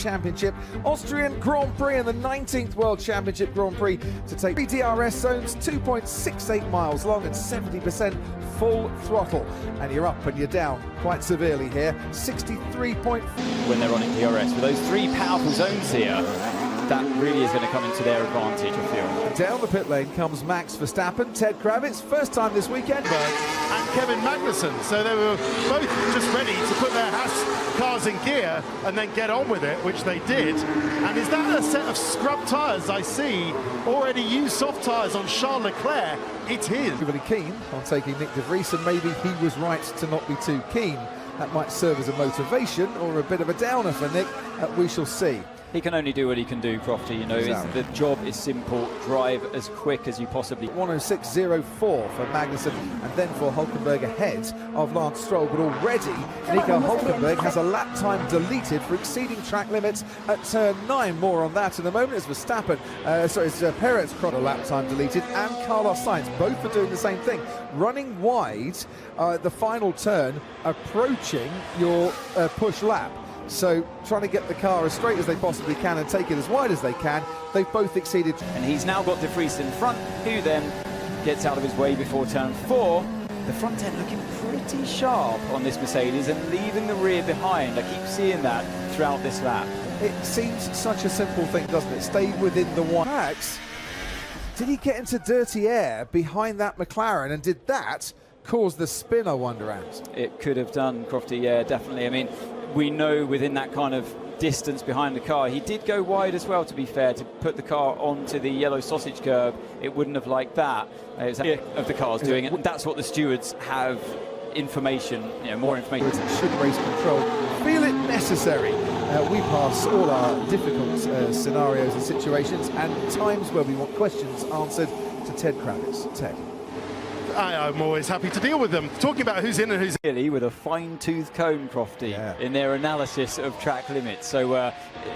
Championship, Austrian Grand Prix and the 19th World Championship Grand Prix to take 3 DRS zones, 2.68 miles long and 70% full throttle. And you're up and you're down quite severely here, 63.4. When they're on in DRS, with those three powerful zones here, that really is going to come into their advantage, I feel. Down the pit lane comes Max Verstappen, Ted Kravitz, first time this weekend. And Kevin Magnussen, so they were both just ready to put their Haas cars in gear and then get on with it, which they did. And is that a set of scrub tyres I see already used soft tyres on Charles Leclerc? It is. Really keen on taking Nick de Vries, and maybe he was right to not be too keen. That might serve as a motivation or a bit of a downer for Nick. We shall see. He can only do what he can do, Crofty. You know, exactly. The job is simple. Drive as quick as you possibly can. 106.04 for Magnussen, and then for Hulkenberg ahead of Lance Stroll. But already, Nico Hulkenberg has a lap time deleted for exceeding track limits at turn 9. More on that in a moment as Verstappen, Perez got a lap time deleted, and Carlos Sainz both are doing the same thing. Running wide, the final turn, approaching your push lap. So trying to get the car as straight as they possibly can and take it as wide as they can. They've both exceeded. And he's now got de Vries in front, who then gets out of his way before turn 4. The front end looking pretty sharp on this Mercedes and leaving the rear behind. I keep seeing that throughout this lap. It seems such a simple thing, doesn't it? Stay within the one. Max, did he get into dirty air behind that McLaren, and did that cause the spin, I wonder, Ant? It could have done, Crofty, yeah, definitely. I mean, we know within that kind of distance behind the car, he did go wide as well, to be fair, to put the car onto the yellow sausage curb. It wouldn't have liked that. It was of the cars doing it, and that's what the stewards have information, you know, more information. Should race control feel it necessary? We pass all our difficult scenarios and situations and times where we want questions answered to Ted Kravitz. Ted. I'm always happy to deal with them. Talking about who's in and who's really with a fine-tooth comb, Crofty, in their analysis of track limits. So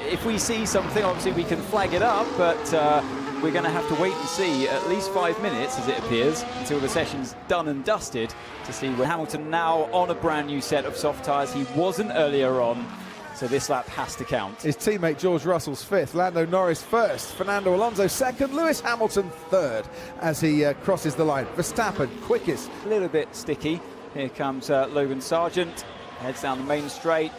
if we see something, obviously we can flag it up, but we're going to have to wait and see at least 5 minutes, as it appears, until the session's done and dusted, to see where Hamilton now on a brand new set of soft tyres. He wasn't earlier on, so this lap has to count. His teammate George Russell's 5th, Lando Norris 1st, Fernando Alonso 2nd, Lewis Hamilton 3rd as he crosses the line. Verstappen quickest. A little bit sticky. Here comes Logan Sargent, heads down the main straight,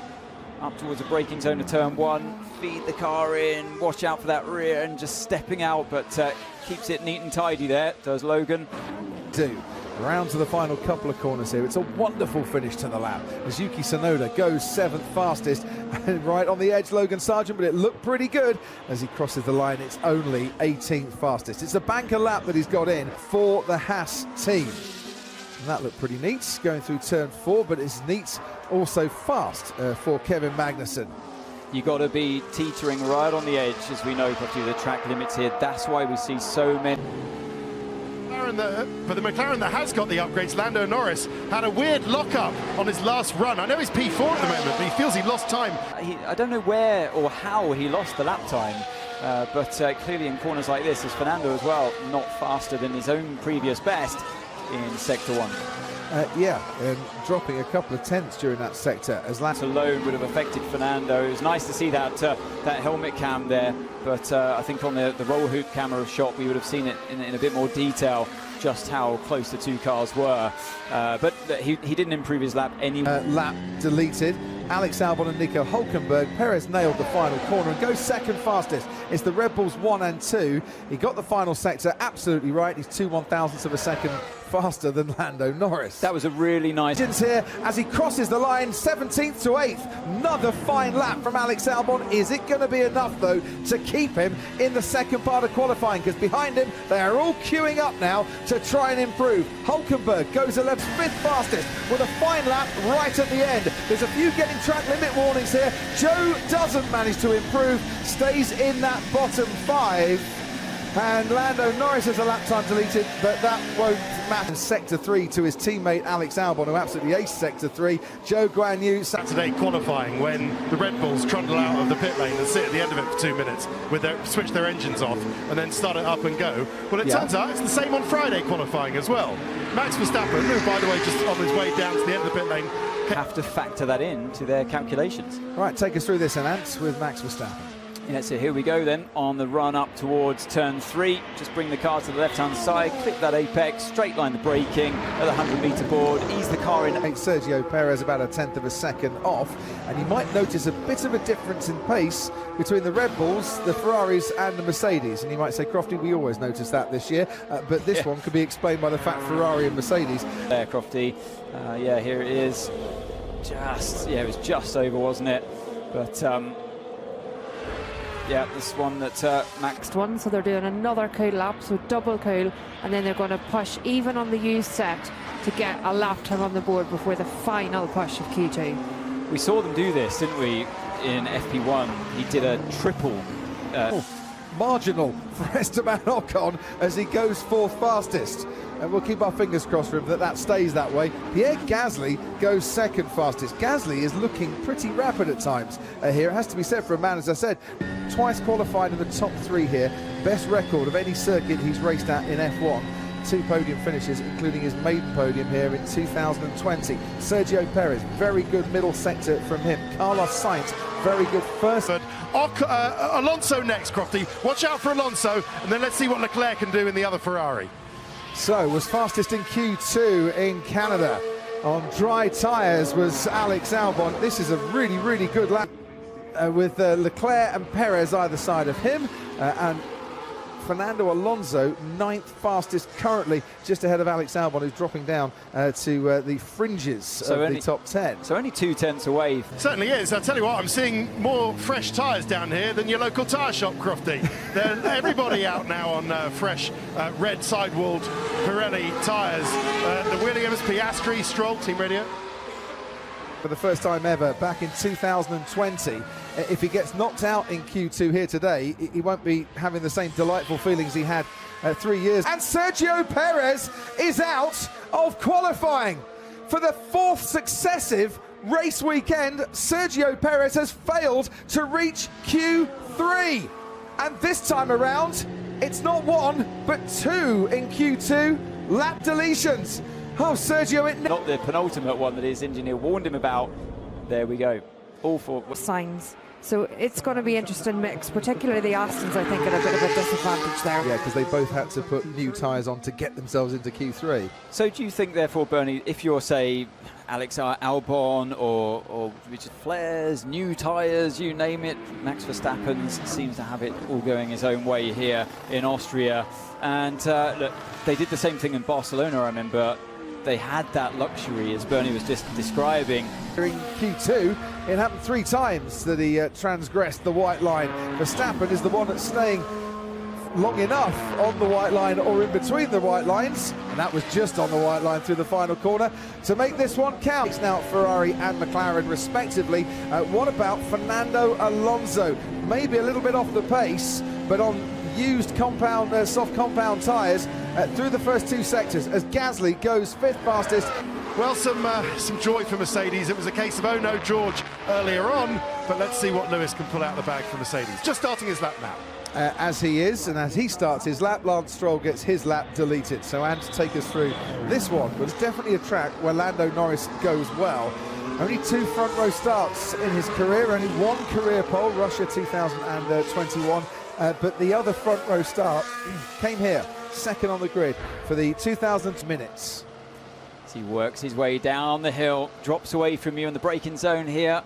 up towards the braking zone of turn 1. Feed the car in, watch out for that rear and just stepping out, but keeps it neat and tidy there, does Logan. Round to the final couple of corners here. It's a wonderful finish to the lap as Yuki Tsunoda goes 7th fastest, and right on the edge Logan Sargent, but it looked pretty good as he crosses the line. It's only 18th fastest. It's a banker lap that he's got in for the Haas team. And that looked pretty neat going through turn 4, but it's neat also fast for Kevin Magnussen. You got to be teetering right on the edge, as we know, through the track limits here. That's why we see so many. For the McLaren that has got the upgrades, Lando Norris had a weird lock-up on his last run. I know he's P4 at the moment, but he feels he lost time. I don't know where or how he lost the lap time, but clearly in corners like this, as Fernando as well, not faster than his own previous best in Sector 1. Dropping a couple of tenths during that sector as that alone would have affected Fernando. It was nice to see that that helmet cam there, but I think on the roll hoop camera shot we would have seen it in a bit more detail just how close the two cars were. But he didn't improve his lap anyway. Lap deleted. Alex Albon and Nico Hulkenberg. Perez nailed the final corner and goes 2nd fastest. It's the Red Bulls 1 and 2. He got the final sector absolutely right. He's 2/1000ths of a second faster than Lando Norris. That was a really nice here as he crosses the line, 17th to 8th. Another fine lap from Alex Albon. Is it going to be enough though to keep him in the second part of qualifying? Because behind him they are all queuing up now to try and improve. Hulkenberg goes 5th fastest with a fine lap right at the end. There's a few getting track limit warnings here. Joe doesn't manage to improve, stays in that bottom 5. And Lando Norris has a lap time deleted, but that won't matter. In Sector 3 to his teammate Alex Albon, who absolutely aced Sector 3. Joe Guan Yu. Saturday qualifying when the Red Bulls trundle out of the pit lane and sit at the end of it for 2 minutes, switch their engines off and then start it up and go. Well, it turns out it's the same on Friday qualifying as well. Max Verstappen, who by the way just on his way down to the end of the pit lane, have to factor that into their calculations. Right, take us through this, Ant, with Max Verstappen. Yeah, so here we go then on the run up towards turn 3. Just bring the car to the left-hand side, clip that apex, straight line the braking at the 100-metre board, ease the car in. Sergio Perez about a tenth of a second off, and you might notice a bit of a difference in pace between the Red Bulls, the Ferraris and the Mercedes. And you might say, Crofty, we always noticed that this year, but this one could be explained by the fact Ferrari and Mercedes. There, Crofty. Yeah, here it is. It was just over, wasn't it? But yeah, this one that Max one, so they're doing another cool lap, so double cool, and then they're going to push even on the used set to get a lap time on the board before the final push of Q2. We saw them do this, didn't we, in FP1? He did a triple. Marginal for Esteban Ocon as he goes fourth fastest. And we'll keep our fingers crossed for him that stays that way. Pierre Gasly goes second fastest. Gasly is looking pretty rapid at times here. It has to be said for a man, as I said, twice qualified in the top 3 here. Best record of any circuit he's raced at in F1. 2 podium finishes, including his maiden podium here in 2020. Sergio Perez, very good middle sector from him. Carlos Sainz, very good first. Alonso next, Crofty. Watch out for Alonso, and then let's see what Leclerc can do in the other Ferrari. So, was fastest in Q2 in Canada. On dry tyres was Alex Albon. This is a really, really good lap with Leclerc and Perez either side of him. And Fernando Alonso, 9th fastest currently, just ahead of Alex Albon, who's dropping down to the fringes of the top 10. So only 2 tenths away. Certainly is. I'll tell you what, I'm seeing more fresh tyres down here than your local tyre shop, Crofty. Everybody out now on fresh red sidewalled Pirelli tyres. The Williams, Piastri, Stroll, Team Radio. For the first time ever, back in 2020. If he gets knocked out in Q2 here today, he won't be having the same delightful feelings he had 3 years. And Sergio Perez is out of qualifying. For the 4th successive race weekend, Sergio Perez has failed to reach Q3. And this time around, it's not 1, but 2 in Q2 lap deletions. Oh, Sergio, not the penultimate one that his engineer warned him about. There we go. All 4 signs. So it's going to be interesting mix, particularly the Astons, I think, at a bit of a disadvantage there. Yeah, because they both had to put new tyres on to get themselves into Q3. So do you think, therefore, Bernie, if you're, say, Alex Albon or Richard Flair's, new tyres, you name it, Max Verstappen seems to have it all going his own way here in Austria. And look, they did the same thing in Barcelona, I remember. They had that luxury, as Bernie was just describing. In Q2, it happened 3 times that he transgressed the white line. Verstappen is the one that's staying long enough on the white line or in between the white lines, and that was just on the white line through the final corner to make this one count. It's now Ferrari and McLaren respectively. What about Fernando Alonso? Maybe a little bit off the pace, but on used compound, soft compound tyres through the first 2 sectors as Gasly goes 5th fastest. Well, some joy for Mercedes. It was a case of oh no George earlier on, but let's see what Lewis can pull out of the bag for Mercedes. Just starting his lap now. As he is, and as he starts his lap, Lance Stroll gets his lap deleted. So, and to take us through this one was definitely a track where Lando Norris goes well. Only 2 front row starts in his career, only 1 career pole, Russia 2021. But the other front row start came here, second on the grid for the 2000 minutes. As he works his way down the hill, drops away from you in the braking zone here,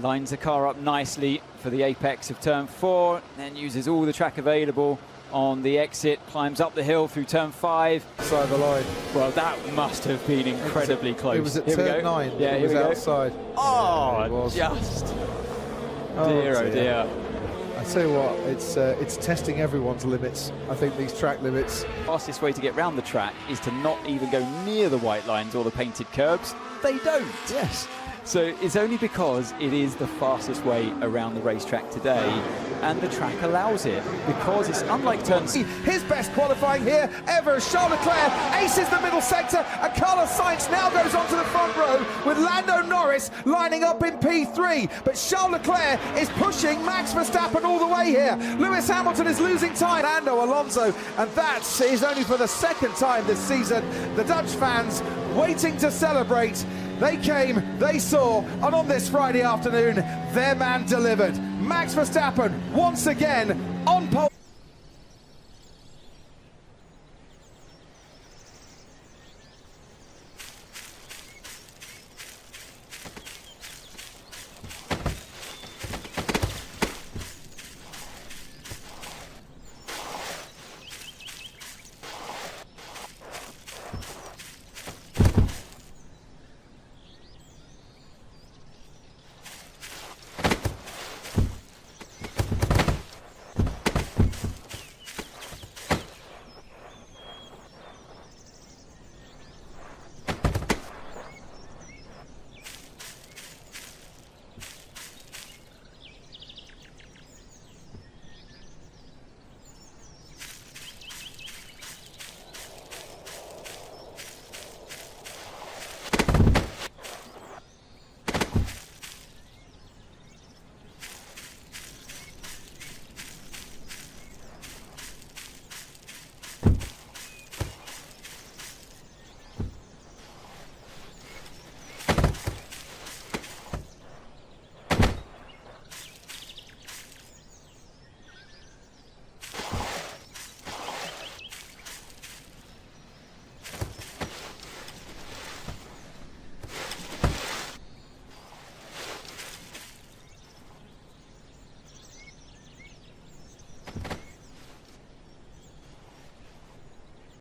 lines the car up nicely for the apex of turn 4, then uses all the track available on the exit, climbs up the hill through turn 5. Side of the line. Well, that must have been incredibly close. It was at turn 9. Yeah, it was outside. Oh, just. Dear, oh dear. I tell you what, it's testing everyone's limits. I think these track limits. Fastest way to get round the track is to not even go near the white lines or the painted curbs. They don't. Yes. So it's only because it is the fastest way around the racetrack today, and the track allows it, because it's unlike turns. His best qualifying here ever. Charles Leclerc aces the middle sector, and Carlos Sainz now goes onto the front row with Lando Norris lining up in P3. But Charles Leclerc is pushing Max Verstappen all the way here. Lewis Hamilton is losing time. Lando Alonso, and that is only for the 2nd time this season. The Dutch fans waiting to celebrate. They came, they saw, and on this Friday afternoon, their man delivered. Max Verstappen, once again, on pole.